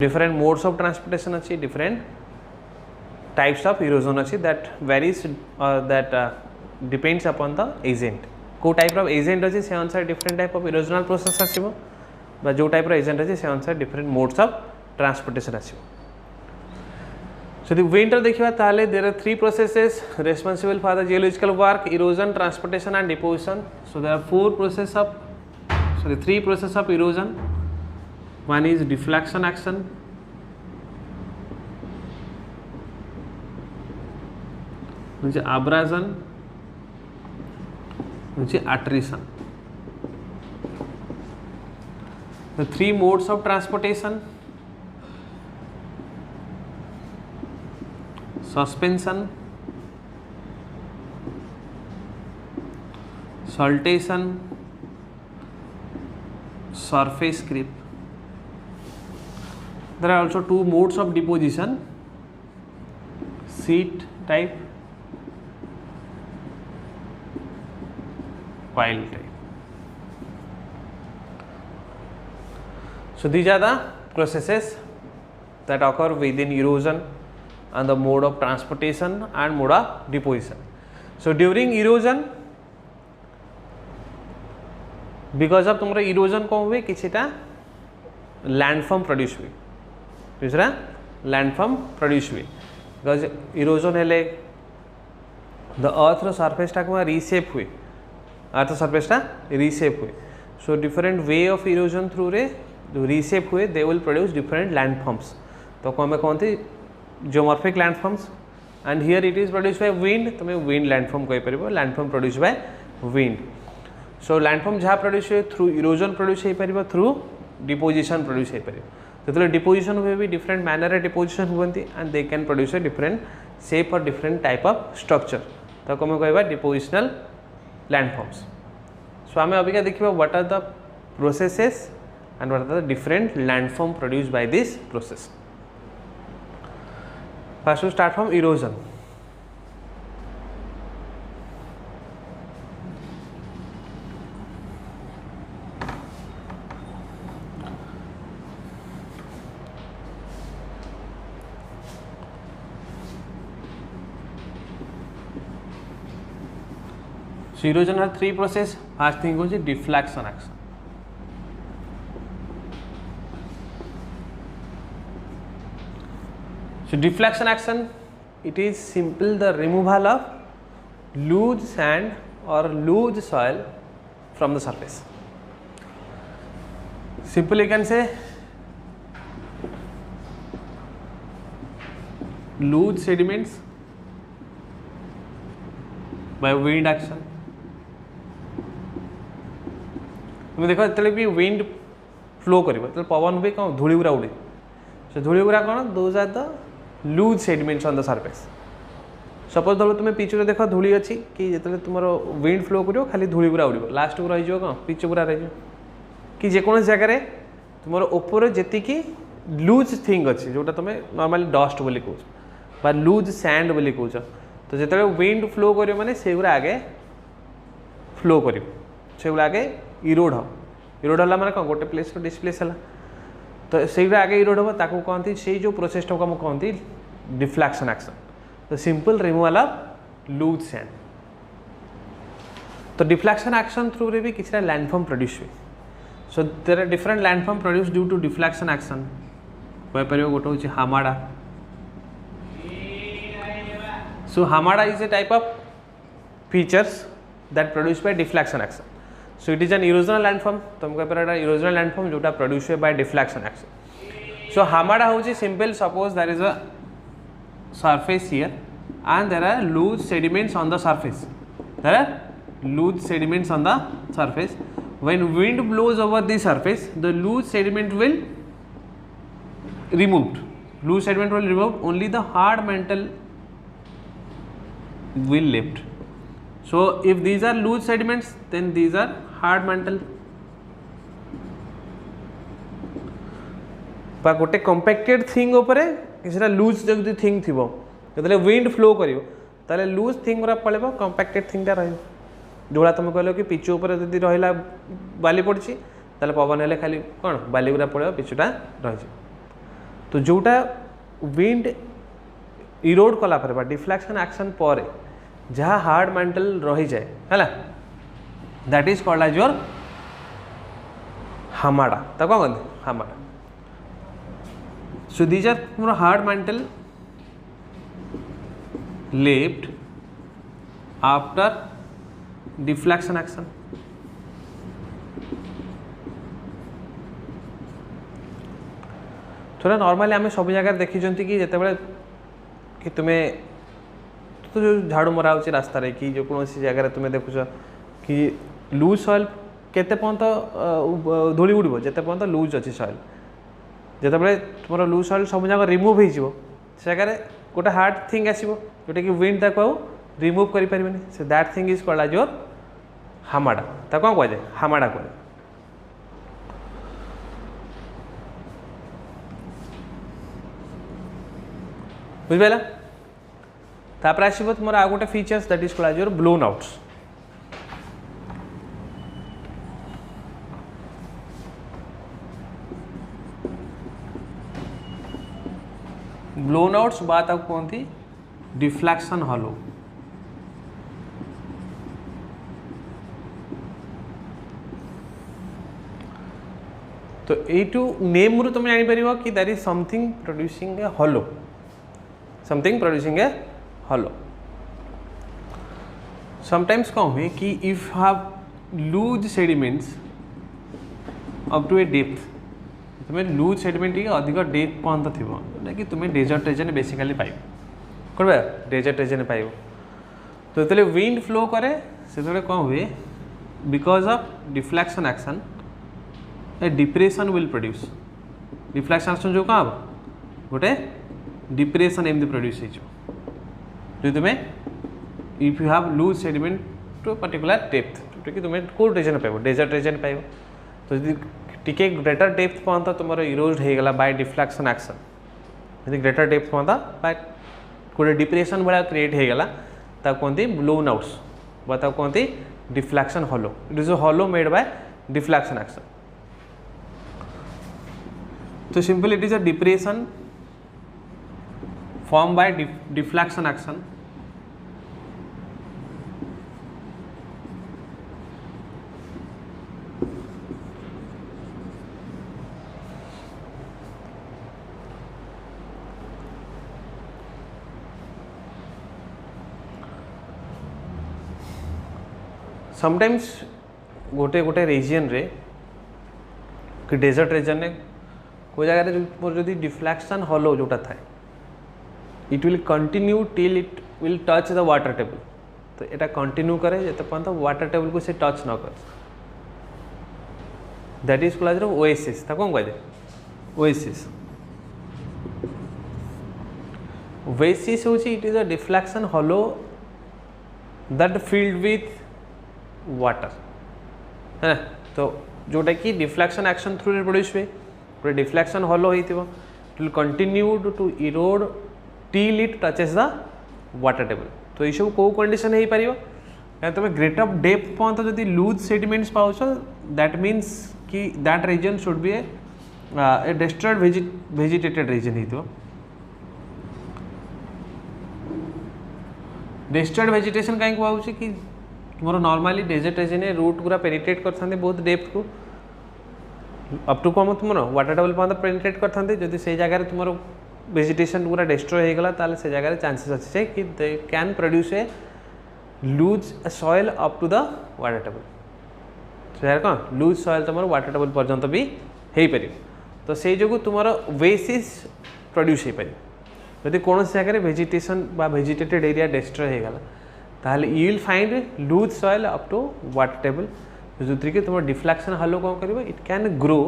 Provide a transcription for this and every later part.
different modes of transportation अच्छी, different types of erosion अच्छी, that varies that depends upon the agent. को type of agent अच्छी से अनुसार different type of erosional process आसीबो, बा जो type of agent अच्छी से अनुसार different modes of transportation आसीबो. So the winter देखिबा ताले there are three processes responsible for the geological work: erosion, transportation and deposition. So there are three process of erosion. One is deflection action, which is abrasion, which is attrition. The three modes of transportation: suspension, saltation, surface creep. There are also two modes of deposition: sheet type, pile type. So these are the processes that occur within erosion and the mode of transportation and mode of deposition. So during erosion, because of तुमरा erosion कौन हुए किसीटा landform produce हुए, दूसरा landform produce हुए, because erosion हेले the earth row surface टा को reshape हुए, earth surface टा reshape हुए. So different way of erosion through रे जो reshape हुए, they will produce different landforms. तो कौन थी geomorphic landforms, and here it is produced by wind. तो मैं wind landform कही परिबो, landform produced by wind. So landform जहाँ produce हुए through erosion produce ही परिबो, through deposition produce ही परिबो. तो deposition हुए भी different manner of deposition हुए and they can produce a different shape or different type of structure. तो कौन कहबा depositional landforms. So हमें अभी क्या देखिबा what are the processes and what are the different landform produced by this process. First we start from erosion. So erosion has three process. First thing is deflection action. So deflection action, it is simple the removal of loose sand or loose soil from the surface. Simple you can say loose sediments by wind action. तुम देखो जब भी wind flow करिबो तो पवन भी कौन धूली गुरा उड़े. So धूली गुरा कौन those are the loose sediments on the surface. Suppose धरो तुम्हें पिच रे देखो धूली अच्छी कि जतले तुमरो wind flow करियो खाली धूली गुरा उड़िबो, लास्ट को रहि जो कौन पिच गुरा रहि जो कि जे कोन जगह रे तुमरो ऊपर जेति की लूज थिंग अच्छी जोटा तुमे नॉर्मली डस्ट बोली कहू बा लूज सैंड बोली कहू. तो जतले wind flow करियो माने से गुरा आगे फ्लो करियो, से गुरा आगे इरोड हो. इरोड होला माने गोटे प्लेस रो डिस्प्लेस होला तो से आगे इरोड हो ताको कहती से जो प्रोसेस को हम कहती डिफ्लेक्शन एक्शन. तो simple removal of loose sand. तो डिफ्लेक्शन एक्शन थ्रू रे भी किसी लैंडफॉर्म प्रोड्यूस हुए. So there are different landform produce due to deflection action. कह पार गोटे हूँ hamada. So hamada is a type of features that produce by deflection action. So it is an erosional landform. तो हम कह पार erosional landform जोटा produce by deflection action. So hamada होची simple. Suppose there is a surface here and there are loose sediments on the surface. There are loose sediments on the surface. When wind blows over the surface, the loose sediment will removed. Loose sediment will remove. Only the hard mantle will left. So if these are loose sediments, then these are hard mantle. बा गोटे compacted thing उपरे किछरा loose जदी thing थिबो जतले wind flow करियो ताले loose thing रा पळेबो compacted thing रा रहयो. जोड़ा तुम कहलो कि पिचु ऊपर जदी रहिला बाली पड़ची ताले पवन हेले खाली कोन बाली गुरा पळेबो पिचुटा रहि. तो जोटा विंड इरोड कला पर डिफ्लेक्शन एक्शन पर जहाँ हार्ड मैंटल रही जाए है that is called as your hamada तो कौन कहते हामाडा सो दीज आर तुम hard mantle left after deflection action थोड़ा नॉर्मली आम सब जगह देखी कि जिते कि तुम्हें तो जो झाड़ू मरा हो रास्ता कि जो कौन जगह तुम्हें देखुच कि लूज सॉइल केते पर्यंत धूली उड़ब जिते पर्यंत लूज अच्छी सॉइल जिते तुम लूज सॉइल सब जगह रिमूव हो जगह गोटे हार्ड थिंग आसो जोटा कि विंड ताको रिमूव करें से that thing is called as your hamada ताको कौन कहुए हामाडा कहुए बुझिपारा तापर आसो तुम आ गोटे features that is called as your blown outs blown outs बात कहती डिफ्लेक्शन हॉलो तो यू नेम रू तुम जापर कि that is something producing a hollow something producing a hollow sometimes कौन हुए कि if have loose sediments up to a depth तुम्हें लूज सेडिमेंट टी अधिक डेप्थ पर्यंत थी जोटा कि तुम्हें डेजर्ट रीजन बेसिकली पाइब कौन डेजर्ट रीजन पाइब तो जो विंड फ्लो करे से कौन हुए because of deflection action a depression will produce deflection action जो कौन हम गोटे डिप्रेशन एमती प्रोड्यूस जो तुम्हें if you have loose sediment to particular depth जोटा कि तुम्हें कौ रीजन पाइब डेजर्ट रीजन पाइब तो जी टिके ग्रेटर डेप्थ पर्यंत तुम इरोज होगा बाय डिफ्लेक्शन एक्शन यदि ग्रेटर डेप्थ पर्यंत बाय गोटे डिप्रेशन भाया क्रिएट होगा कहते ब्लोन आउट्स कहते deflection hollow it is a hollow made by deflection action तो simple it is a depression form by deflection action sometimes गोटे गोटे रीजन रे कि डेजर्ट रीजन ने कोई जगह जो डिफ्लेक्शन हॉलो जोटा थाए it will continue till it will touch the water table तो यहाँ कंटिन्यू करे जिते पर्यंत वाटर टेबल को से टच न करे दैट इज कॉल्ड ओएसिस कौन कहे ओएसिस ओएसिस हूँ it is a deflection hollow that field with water है तो जोटा कि डिफ्लेक्शन एक्शन थ्रू प्रोड्यूस हुए गोटे डिफ्लेक्शन हॉलो हो will continue to erode till it touches the water table तो ये सब कौ कंडीशन हो पार तुम ग्रेटर डेप्थ पर्यंत जब लूज सेडिमेंट्स पाच दैट मीन्स कि that region should be a destroyed vegetated region हो डिस्ट्रॉयड वेजिटेशन कहीं कहूँ कि तुम नॉर्मली डेजर्ट रीजन रूट पूरा पेनिट्रेट करते बहुत डेप्थ को अप टू कम तुम वाटर टेबल पर्यंत पेनिट्रेट करते जब से जगह तुम वेजिटेशन पूरा डिस्ट्रॉय होगला ताले से जगह चांसेस अच्छे कि they can produce a loose soil up to the water table से कौन लूज सॉइल तुम वाटर टेबल पर्यंत भी हो पार तो से जो तुम वेसिस प्रोड्यूस हो पार जदि कौन जगह वेजिटेशन बा वेजिटेटेड एरिया डिस्ट्रॉय होगला ताहले you will find loose soil up to water table जो कि तुम डिफ्लेक्शन हॉलो कौन कर it can grow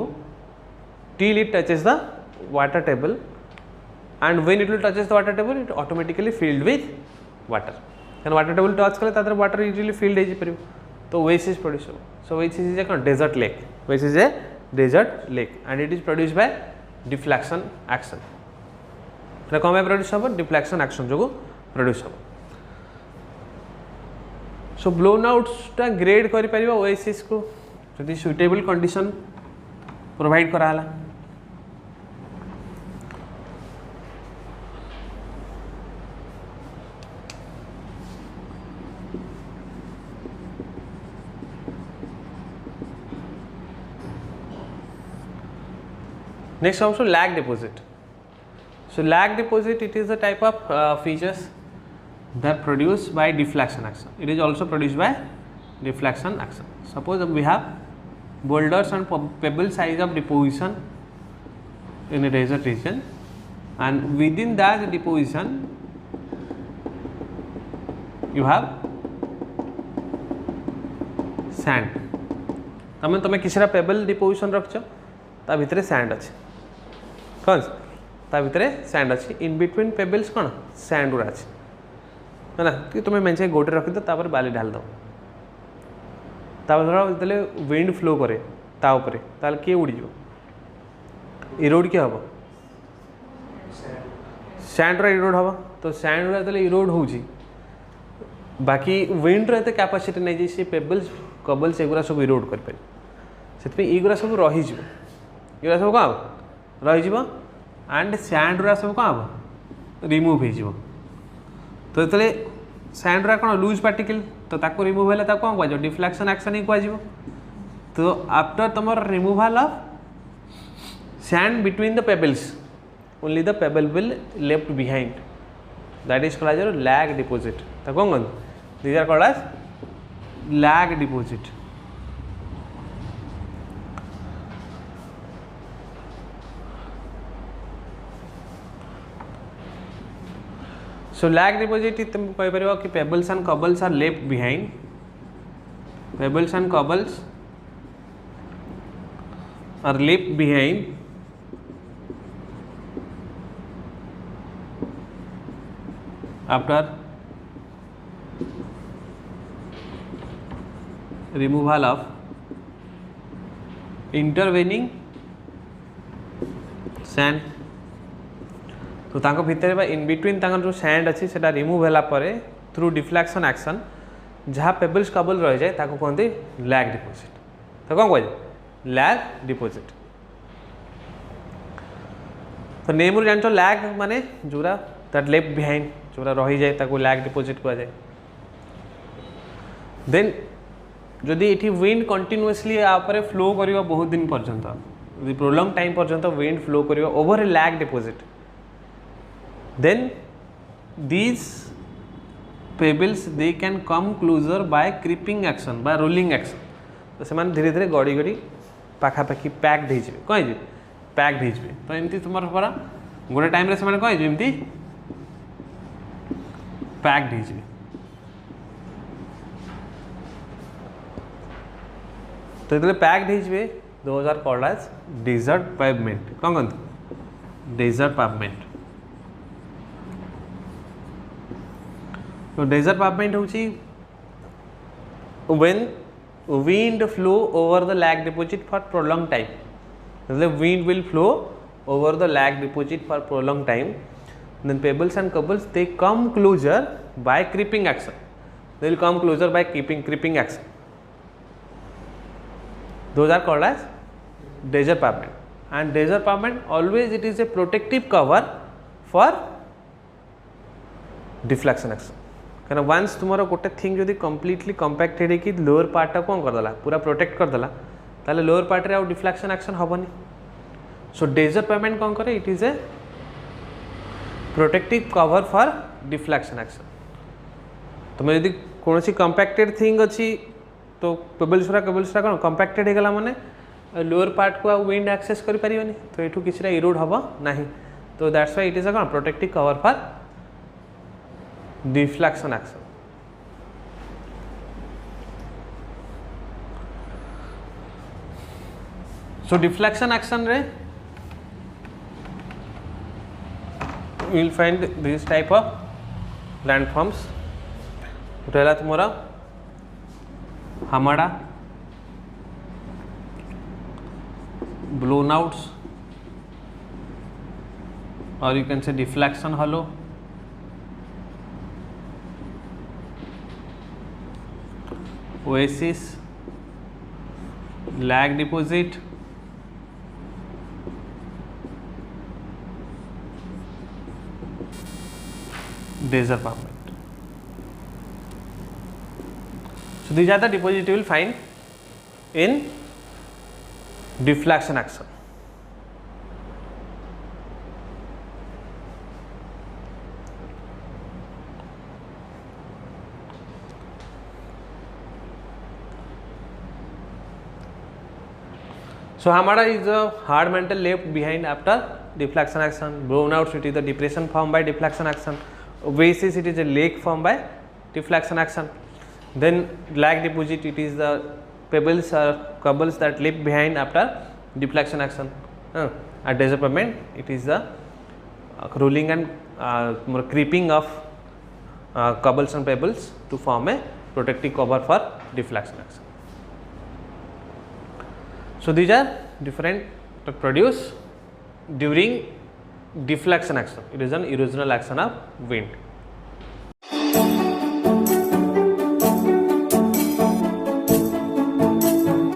till it touches the water table and when it will touches the water table it automatically filled with water can water table touch कले water easily filled हो पार तो oasis produce हो सो oasis is a कौन desert lake oasis is a desert lake and it is produce by deflection action कौन produce हम deflection action जो produce हम सो ब्लोन आउट्सटा ग्रेड कर ओएसिस को जदि सुइटेबल कंडीशन प्रोवाइड कराला Next also lag deposit. So lag deposit, it is a type of features that produced by deflection action. It is also produced by deflection action. Suppose we have boulders and pebble size of deposition in a desert region, and within that deposition you have sand. तमें किसी payable deposition रखछ ता भितर sand अच्छे कौन ता भितर sand अच्छे in between pebbles कौन सैंड गुड़ा अच्छे है ना कि तुम्हें मेंचे गोटे रखी दो बाली ढाल दो जो विंड फ्लो करे ता ऊपर ताल किए उड़ी इरोड किए हम सैंड इरोड हम तो सैंड जो इरोड हो बाकी विंड रो एते कैपेसिटी नहीं सी पेबल्स कबल्स एगुरा सब इरोड कर पारे से युरा सब रही युरा सब कौन हम रही एंड सैंड गुरा सब कौन हम रिमूव हो तो ये सैंड गुरा कौन लूज पार्टिकल तो ताको रिमूव है कौन कह डिफ्लेक्शन एक्शन ही कह तो आफ्टर तुम removal of sand between the pebbles only the pebble will left behind that is called as lag deposit तो कौन कहते these are called as lag deposit. So lag deposit तुम कह पार कि pebbles and cobbles are left behind. Pebbles and cobbles are left behind after removal of intervening sand. तो तांको भितर in between जो सैंड अच्छी से रिमूव होला परे थ्रू डिफ्लेक्शन एक्शन जहाँ पेबल्स कबल रही जाए ताको कहते लैग डिपोजिट तो कौन कह लैग डिपोजिट तो नेम रू जान लैग माने जोरा दैट लेफ्ट बिहाइंड जोरा रही जाए ताको लैग डिपोजिट कह जाए देन जदि ये विंड कंटिन्यूअसली आपरे फ्लो करियो बहुत दिन पर्यंत यदि प्रोलॉन्ग टाइम पर्यंत विंड फ्लो करियो over a lag deposit then these pebbles they can come closer by creeping action by rolling action तो से धीरे धीरे गड़ी गड़ी पाखापाखि पैक्ड हो कहीं पैक्ड हो तो एमती तुम परा गोटे टाइम से कहीं पैक्ड हो तो ये पैक्ड हो those are called as desert pavement कौन कहते डेजर्ट पेवमेंट तो डेजर्ट पेवमेंट होची when wind flow over the lag deposit for prolong time मतलब wind will flow over the lag deposit for prolong time then pebbles and cobbles they come closer by creeping action they will come closer by creeping action those are called as desert pavement and desert pavement always it is a protective cover for deflection action कहना once तुम्हारा गोटे thing जदि completely compacted कि lower part कौन करदेला पूरा protect करदेला ताले lower part रे deflection action हेनी सो डेजर्ट पेवमेंट कौन करे it is a protective cover for deflection action तुम्हें यदि कौन कंपैक्टेड थिंग अच्छी तो पेबल्सरा कौन कंपैक्टेड हो गला माने लोअर पार्ट को विंड एक्सेस कर पारिबनी तो एठू किछरा इरोड हबो नाही तो that's why it is a कौन protective cover for deflection action so deflection action रे you will find this type of landforms रहला तुमरा hamada blown outs or you can say deflection hollow oasis lag deposit desert pavement. So these are the deposits you will find in deflection action. So Hamada is a hard mantle left behind after deflection action. Blown out, it is the depression formed by deflection action. Oasis, it is a lake formed by deflection action. Then lag deposit, it is the pebbles or cobbles that left behind after deflection action. At disappointment, it is the rolling and more creeping of cobbles and pebbles to form a protective cover for deflection action. So these are different that produce during deflection action. It is an erosional action of wind.